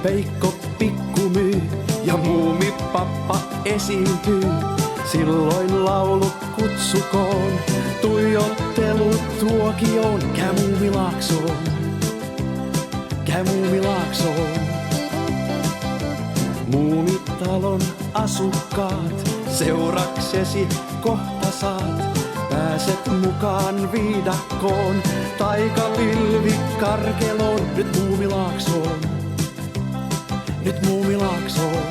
Veikko pikku myy ja Muumipappa esiintyy. Silloin laulut kutsukoon, tuijottelut tuokioon. Käy Muumilaaksoon, käy Muumilaaksoon. Muumitalon asukkaat, seuraksesi kohta saat. Pääset mukaan viidakkoon, taikapilvi karkeloon. Nyt Muumilaaksoon, nyt Muumilaaksoon,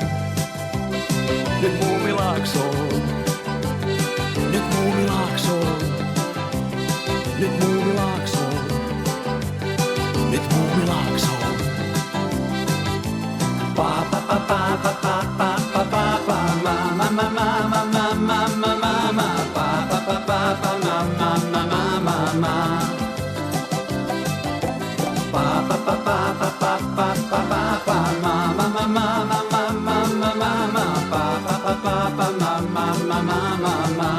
nyt Muumilaaksoon, nyt Muumilaaksoon, nyt Muumilaaksoon, nyt Muumilaaksoon. Pa pa pa pa pa pa pa pa pa pa ma ma ma ma ma ma ma ma ma ma pa pa pa pa pa ma ma ma ma ma ma pa pa pa pa pa pa pa pa pa pa ma ma ma ma ma ma ma ma ma ma pa pa pa pa pa ma ma ma ma ma ma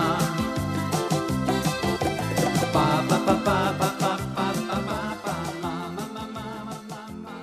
pa pa pa pa pa pa pa pa pa ma ma ma ma ma ma ma.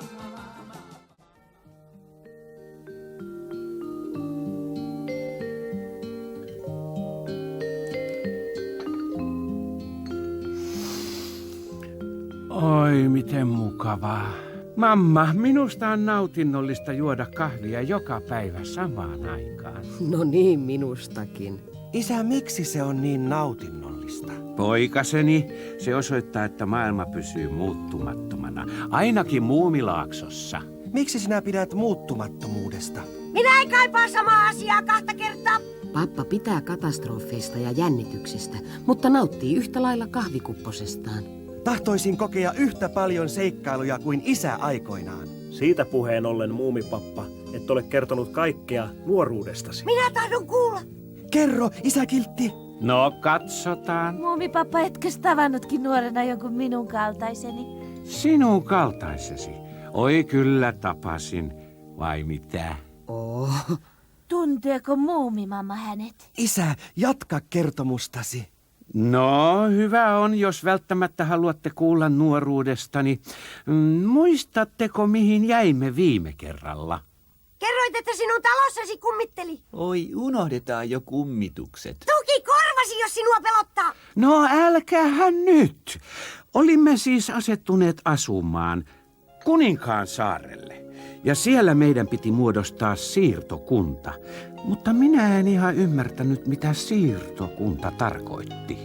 Oi, miten mukavaa. Mamma, minusta on nautinnollista juoda kahvia joka päivä samaan aikaan. No niin, minustakin. Isä, miksi se on niin nautinnollista? Poikaseni, se osoittaa, että maailma pysyy muuttumattomana. Ainakin Muumilaaksossa. Miksi sinä pidät muuttumattomuudesta? Minä en kaipaa samaa asiaa 2 kertaa. Pappa pitää katastrofeista ja jännityksistä, mutta nauttii yhtä lailla kahvikupposestaan. Tahtoisin kokea yhtä paljon seikkailuja kuin isä aikoinaan. Siitä puheen ollen, Muumipappa, et ole kertonut kaikkea nuoruudestasi. Minä tahdon kuulla. Kerro, isä Kiltti! No, katsotaan. Muumipappa, etkös tavannutkin nuorena jonkun minun kaltaiseni? Sinun kaltaisesi. Oi, kyllä tapasin. Vai mitä? Oh. Tunteeko muumimamma hänet? Isä, jatka kertomustasi. No, hyvä on, jos välttämättä haluatte kuulla nuoruudestani. Muistatteko, mihin jäimme viime kerralla? Kerroit, että sinun talossasi kummitteli. Oi, unohdetaan jo kummitukset. Tuki korvasi, jos sinua pelottaa. No, älkäähän nyt. Olimme siis asettuneet asumaan Kuninkaan saarelle. Ja siellä meidän piti muodostaa siirtokunta. Mutta minä en ihan ymmärtänyt, mitä siirtokunta tarkoitti.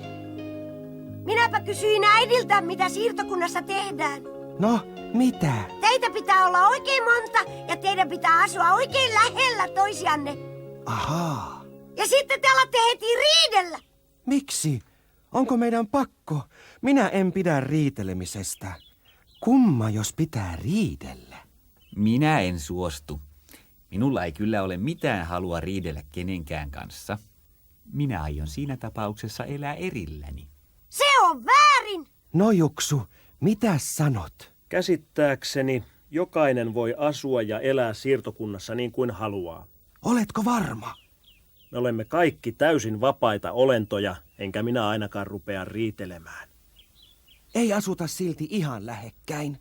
Minäpä kysyin äidiltä, mitä siirtokunnassa tehdään. No, mitä? Teitä pitää olla oikein monta ja teidän pitää asua oikein lähellä toisianne. Ahaa. Ja sitten te alatte heti riidellä. Miksi? Onko meidän pakko? Minä en pidä riitelemisestä. Kumma, jos pitää riidellä? Minä en suostu. Minulla ei kyllä ole mitään halua riidellä kenenkään kanssa. Minä aion siinä tapauksessa elää erilläni. Se on väärin. No Juksu, mitä sanot? Käsittääkseni jokainen voi asua ja elää siirtokunnassa niin kuin haluaa. Oletko varma? Me olemme kaikki täysin vapaita olentoja, enkä minä ainakaan rupea riitelemään. Ei asuta silti ihan lähekkäin.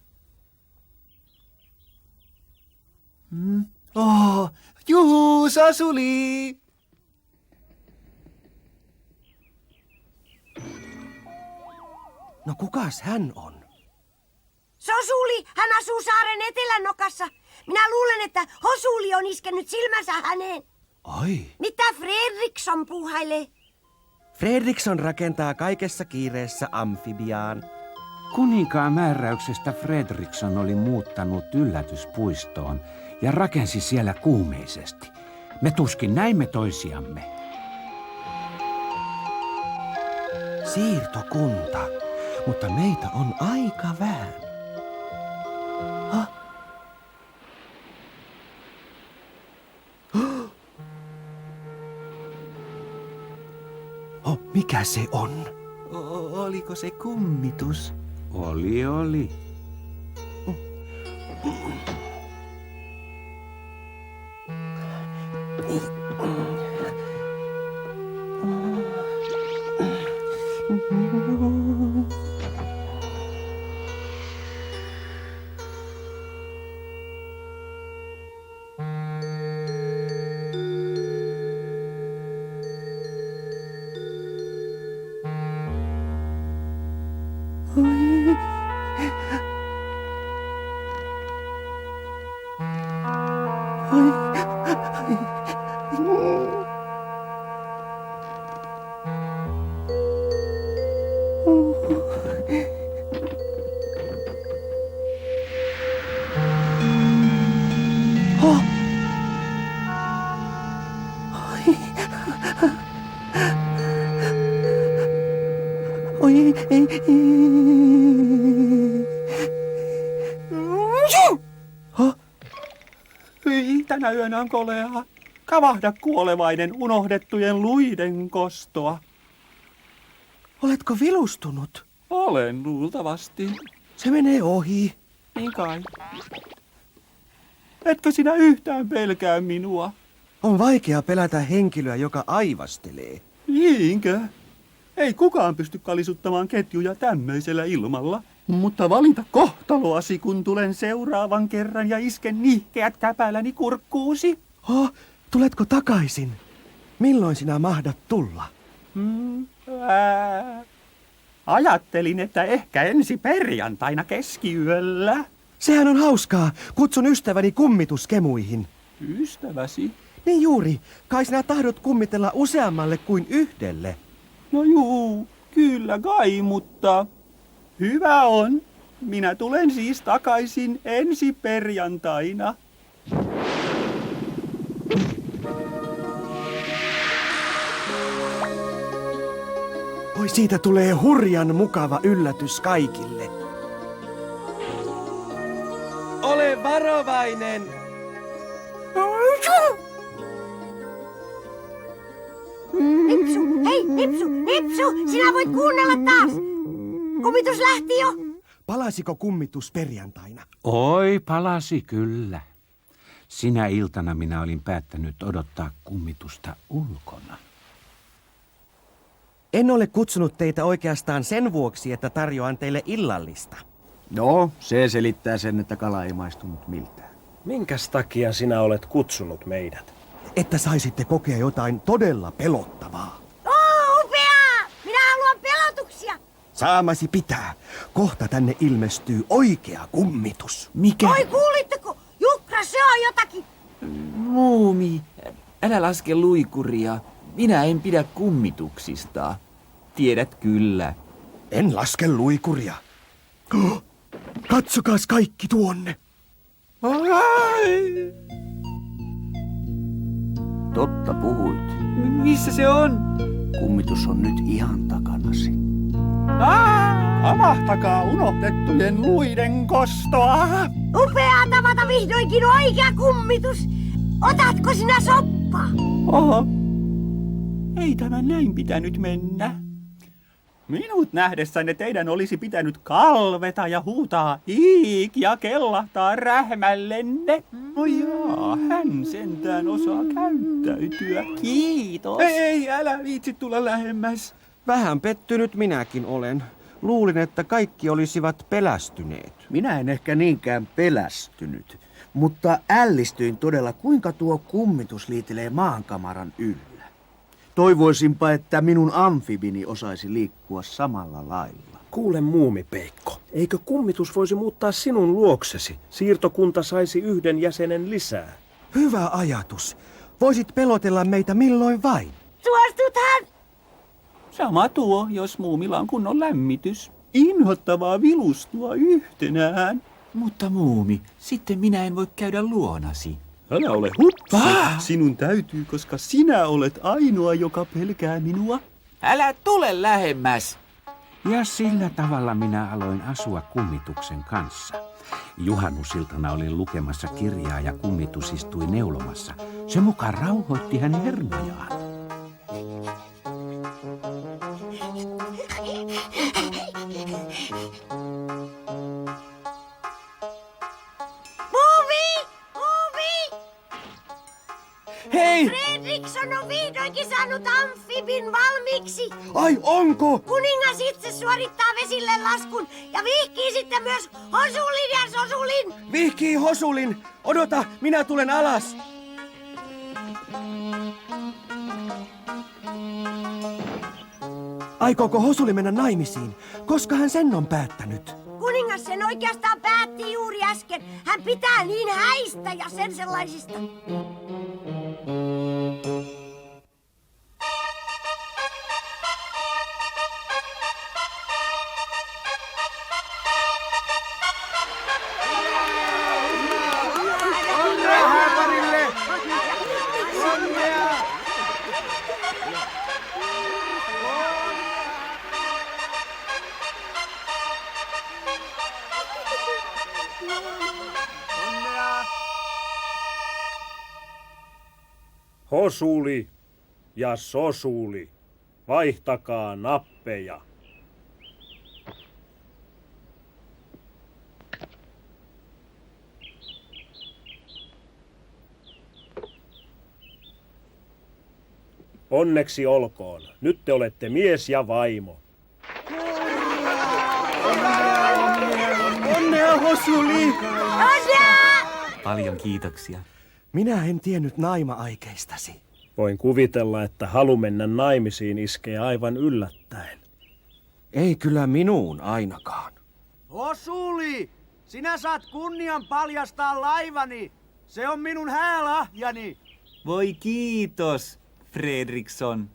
Oh, juhu, Sasuli! No kukas hän on? Sosuli, hän asuu saaren etelänokassa. Minä luulen, että Hosuli on iskenyt silmänsä häneen. Oi. Mitä Fredriksson puuhailee? Fredriksson rakentaa kaikessa kiireessä amfibiaan. Kuninkaan määräyksestä Fredriksson oli muuttanut yllätyspuistoon ja rakensi siellä kuumeisesti. Me tuskin näimme toisiamme. Siirtokunta, mutta meitä on aika vähän. Mikä se on? Oliko se kummitus? Oli. Oi, ei. Hyi, tänä yönä on koleaa. Kavahda kuolevainen unohdettujen luiden kostoa. Oletko vilustunut? Olen luultavasti. Se menee ohi. Niin kai. Etkö sinä yhtään pelkää minua? On vaikea pelätä henkilöä, joka aivastelee. Niinkö? Ei kukaan pysty kalisuttamaan ketjuja tämmöisellä ilmalla. Mutta valita kohtaloasi, kun tulen seuraavan kerran ja isken nihkeät käpäläni kurkkuusi. Tuletko takaisin? Milloin sinä mahdat tulla? Ajattelin, että ehkä ensi perjantaina keskiyöllä. Sehän on hauskaa. Kutsun ystäväni kummituskemuihin. Ystäväsi? Niin juuri. Kai sinä tahdot kummitella useammalle kuin yhdelle. No juu, kyllä kai, mutta hyvä on. Minä tulen siis takaisin ensi perjantaina. Oi, siitä tulee hurjan mukava yllätys kaikille. Ole varovainen! Nipsu, sinä voit kuunnella taas. Kummitus lähti jo. Palasiko kummitus perjantaina? Oi, palasi kyllä. Sinä iltana minä olin päättänyt odottaa kummitusta ulkona. En ole kutsunut teitä oikeastaan sen vuoksi, että tarjoan teille illallista. No, se selittää sen, että kala ei maistunut miltään. Minkäs takia sinä olet kutsunut meidät? Että saisitte kokea jotain todella pelottavaa. Upeaa! Minä haluan pelotuksia. Saamasi pitää. Kohta tänne ilmestyy oikea kummitus. Mikä? Oi, kuulitteko? Jukra, se on jotakin. Muumi, älä laske luikuria. Minä en pidä kummituksista. Tiedät kyllä. En laske luikuria. Katsokaas kaikki tuonne. Totta puhuit. Missä se on? Kummitus on nyt ihan takanasi. Amahtakaa unohdettujen luiden kostoa. Upeaa tavata vihdoinkin oikea kummitus. Otatko sinä soppaa? Oho. Ei tämä näin pitänyt mennä. Minut nähdessänne teidän olisi pitänyt kalveta ja huutaa hiik ja kellahtaa rähmällenne. No jaa, hän sentään osaa käyttäytyä. Kiitos. Ei, älä viitsi tulla lähemmäs. Vähän pettynyt minäkin olen. Luulin, että kaikki olisivat pelästyneet. Minä en ehkä niinkään pelästynyt, mutta ällistyin todella, kuinka tuo kummitus liitelee maankamaran yllä. Toivoisinpa, että minun amfibini osaisi liikkua samalla lailla. Kuule muumipeikko, eikö kummitus voisi muuttaa sinun luoksesi? Siirtokunta saisi yhden jäsenen lisää. Hyvä ajatus. Voisit pelotella meitä milloin vain. Suostuthan? Sama tuo, jos muumilla on kunnon lämmitys. Inhottavaa vilustua yhtenään. Mutta muumi, sitten minä en voi käydä luonasi. Älä ole hupsi. Sinun täytyy, koska sinä olet ainoa, joka pelkää minua. Älä tule lähemmäs. Ja sillä tavalla minä aloin asua kummituksen kanssa. Juhannusiltana olin lukemassa kirjaa ja kummitus istui neulomassa. Se mukaan rauhoitti hänen hermojaan. Hei! Fredriksson on vihdoinkin saanut amfibin valmiiksi. Ai onko? Kuningas itse suorittaa vesille laskun ja vihkii sitten myös Hosulin ja Sosulin. Vihkii Hosulin! Odota, minä tulen alas! Aikooko Hosuli mennä naimisiin? Koska hän sen on päättänyt? Kuningas sen oikeastaan päätti juuri äsken. Hän pitää niin häistä ja sen sellaisista. Hosuli ja sosuli, vaihtakaa nappeja. Onneksi olkoon. Nyt te olette mies ja vaimo. Onnea, Hosuli! Paljon kiitoksia. Minä en tiennyt naima-aikeistasi. Voin kuvitella, että halu mennä naimisiin iskee aivan yllättäen. Ei kyllä minuun ainakaan. Hosuli, sinä saat kunnian paljastaa laivani. Se on minun häälahjani. Voi kiitos, Fredriksson.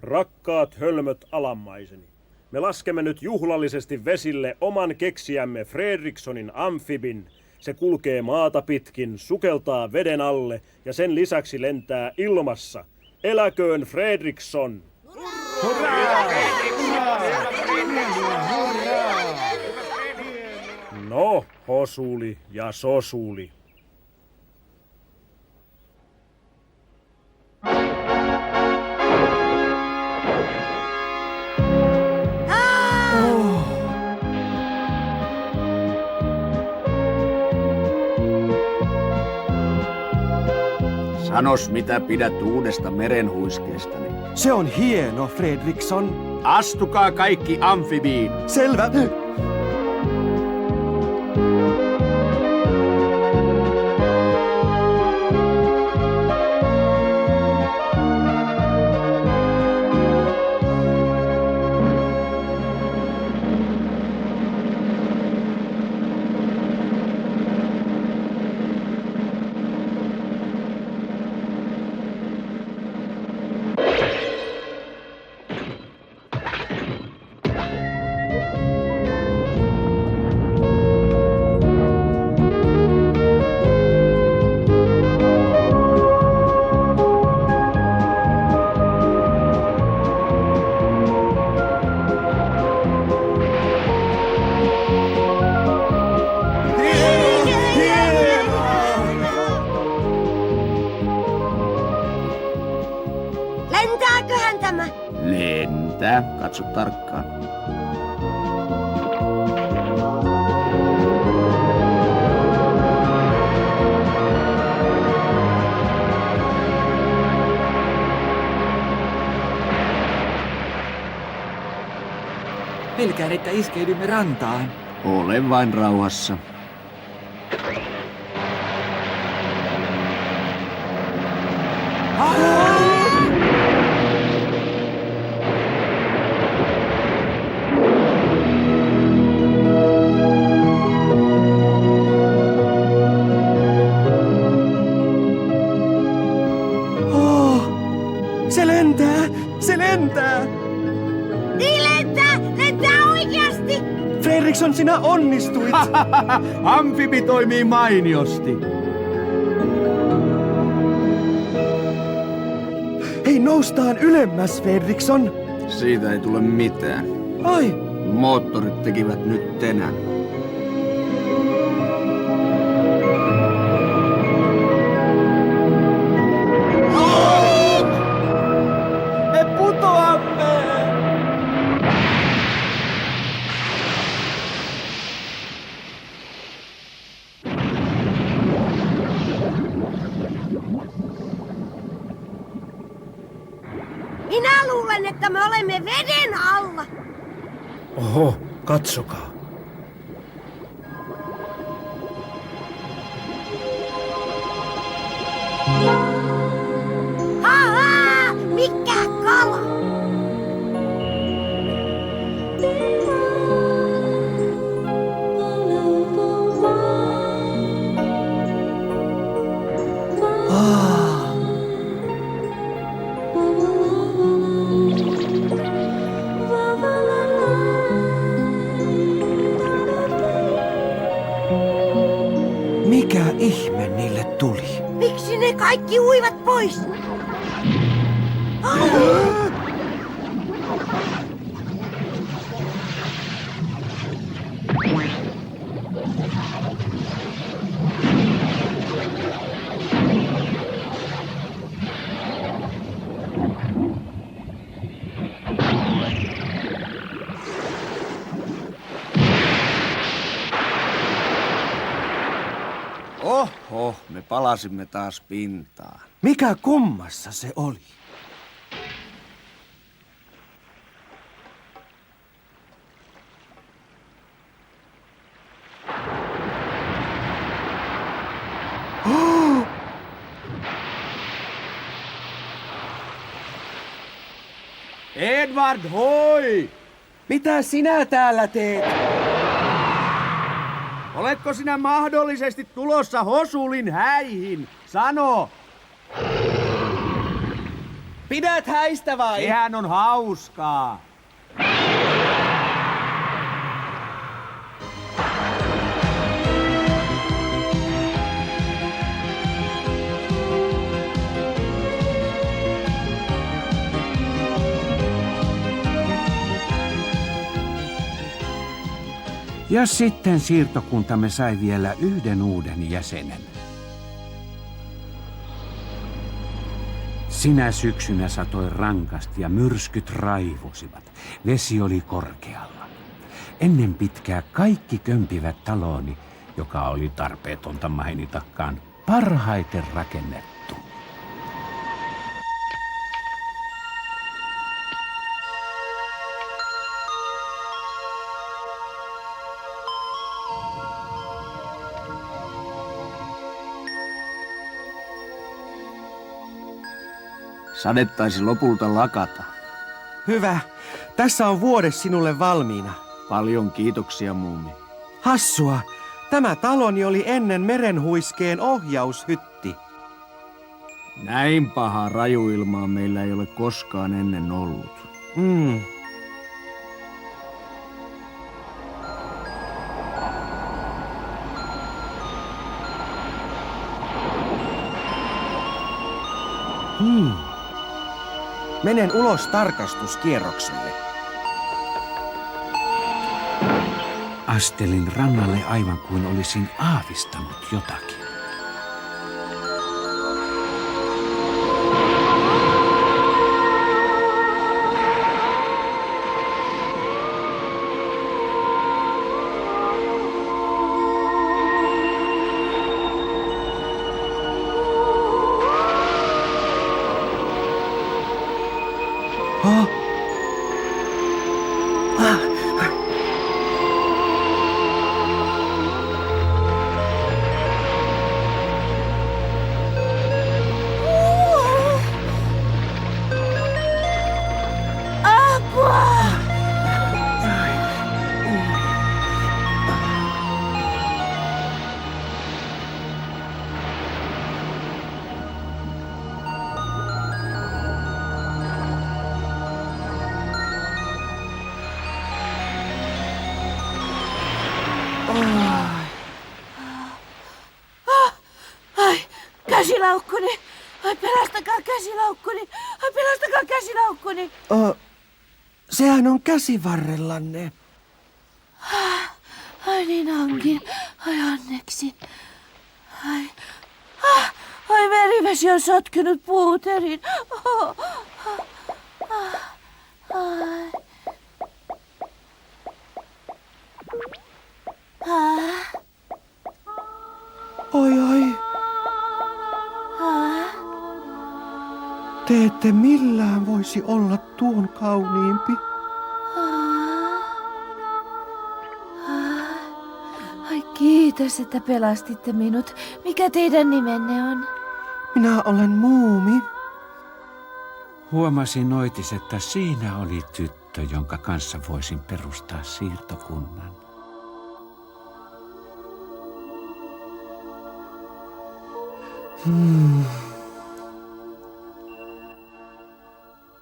Rakkaat hölmöt alammaiseni, me laskemme nyt juhlallisesti vesille oman keksijämme Fredrikssonin amfibin. Se kulkee maata pitkin, sukeltaa veden alle ja sen lisäksi lentää ilmassa. Eläköön Fredriksson! No, Hosuli ja Sosuli. Sanos, mitä pidät uudesta merenhuiskeestani. Se on hieno, Fredriksson. Astukaa kaikki amfibiin. Selvä. Lentääköhän tämä? Lentää, katso tarkkaan. Pelkään, että iskeydymme rantaan. Ole vain rauhassa. Se lentää! Se lentää! Niin lentää oikeasti! Fredriksson, sinä onnistuit! Amfibi toimii mainiosti. Hei, noustaan ylemmäs, Fredriksson! Siitä ei tule mitään. Ai! Moottorit tekivät nyt tenän. Me putoamme! Minä luulen, että me olemme veden alla. Oho, katsokaa. Haha! Mikä kala? Kaikki uivat pois. Oho, me palasimme taas pintaan. Mikä kummassa se oli? Edward, hoi! Mitä sinä täällä teet? Oletko sinä mahdollisesti tulossa Hosulin häihin? Sano! Pidät häistä vai? Sehän on hauskaa. Ja sitten siirtokuntamme sai vielä yhden uuden jäsenen. Sinä syksynä satoi rankasti ja myrskyt raivusivat. Vesi oli korkealla. Ennen pitkää kaikki kömpivät talooni, joka oli tarpeetonta mainitakaan, parhaiten rakennettu. Sade taisi lopulta lakata. Hyvä. Tässä on vuodes sinulle valmiina. Paljon kiitoksia, muumi. Hassua. Tämä taloni oli ennen merenhuiskeen ohjaushytti. Näin paha rajuilmaa meillä ei ole koskaan ennen ollut. Menen ulos tarkastuskierrokselle. Astelin rannalle aivan kuin olisin aavistanut jotakin. Käsilaukkuni! Ai pelastakaa käsilaukkuni! Ai pelastakaa käsilaukkuni! Sehän on käsivarrellanne. Ai niin onkin. Ai onneksi. Ai merivesi on sotkenut puuterin. Oi. Te ette millään voisi olla tuon kauniimpi. Ai kiitos, että pelastitte minut. Mikä teidän nimenne on? Minä olen muumi. Huomasin noitis, että siinä oli tyttö, jonka kanssa voisin perustaa siirtokunnan.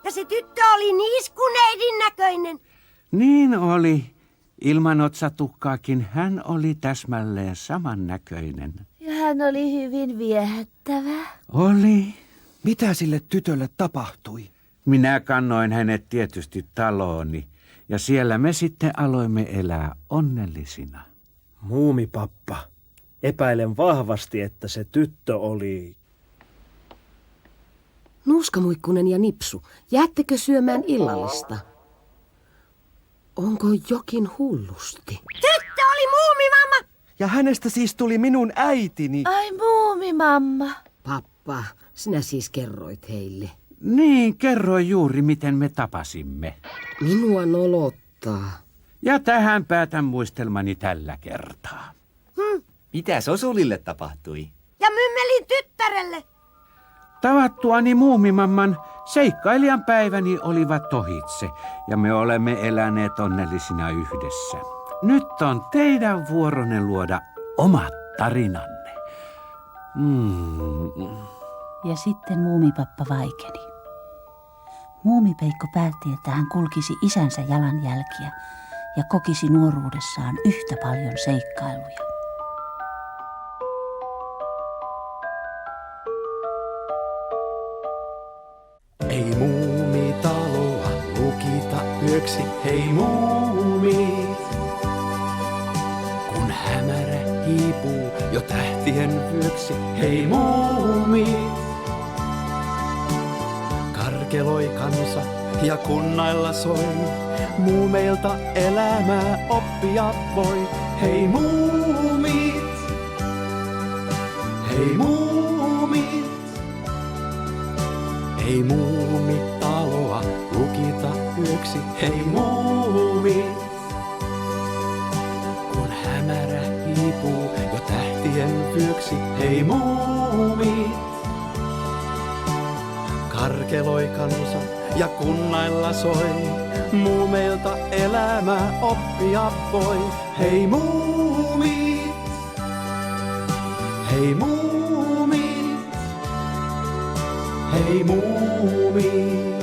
Ja se tyttö oli niiskuneidin näköinen. Niin oli. Ilman otsatukkaakin hän oli täsmälleen samannäköinen. Ja Hän oli hyvin viehättävä. Oli. Mitä sille tytölle tapahtui? Minä kannoin hänet tietysti talooni, ja siellä me sitten aloimme elää onnellisina. Muumipappa, epäilen vahvasti, että se tyttö oli... Nuuskamuikkunen ja Nipsu, jäättekö syömään illallista? Onko jokin hullusti? Tyttö oli muumimamma! Ja hänestä siis tuli minun äitini. Ai muumimamma. Pappa, sinä siis kerroit heille. Niin, kerroin juuri, miten me tapasimme. Minua nolottaa. Ja tähän päätän muistelmani tällä kertaa. Mitä Sosulille tapahtui? Ja mymmelin tyttärelle. Tavattuani muumimamman seikkailijan päiväni olivat ohitse, ja me olemme eläneet onnellisina yhdessä. Nyt on teidän vuoronne luoda omat tarinanne. Ja sitten muumipappa vaikeni. Muumipeikko päätti, että hän kulkisi isänsä jalanjälkiä ja kokisi nuoruudessaan yhtä paljon seikkailuja. Ei muumitaloa lukita yöksi, hei muumit. Kun hämärä hiipuu jo tähtien vyöksi, hei muumit. Karkeloi kansa ja kunnailla soi, muumeilta elämää oppia voi, hei muumit. Hei muumit. Ei muumitaloa lukita yöksi, hei muumit. Kun hämärä hiipuu jo tähtien vyöksi, hei muumit. Karkeloi kansa ja kunnailla soi, muumeilta elämää oppia voi, hei muumit. Hei muumit. Hei muumit.